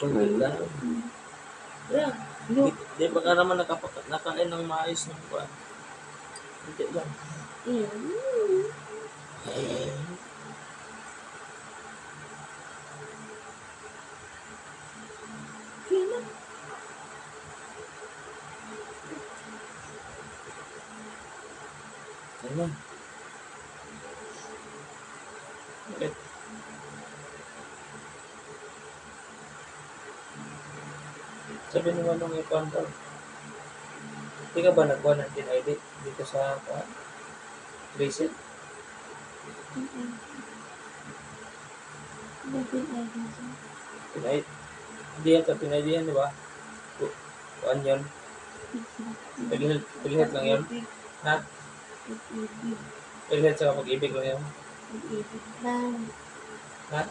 Kunti lang. Yeah. Yo. Di ba ka naman nakain ng maayos ng kuwan? Kunti lang. Ano? Bakit? Sabi naman nung ikuan daw. Di ka ba nagkuha ng tin-edit dito sa kuwan? Reset? Tin-edit? Hindi yata tin-edit yan, di ba? Kuwan yun? Pilihit lang yun? Ha? Pilihit sa pag-ibig lang yun? Ha?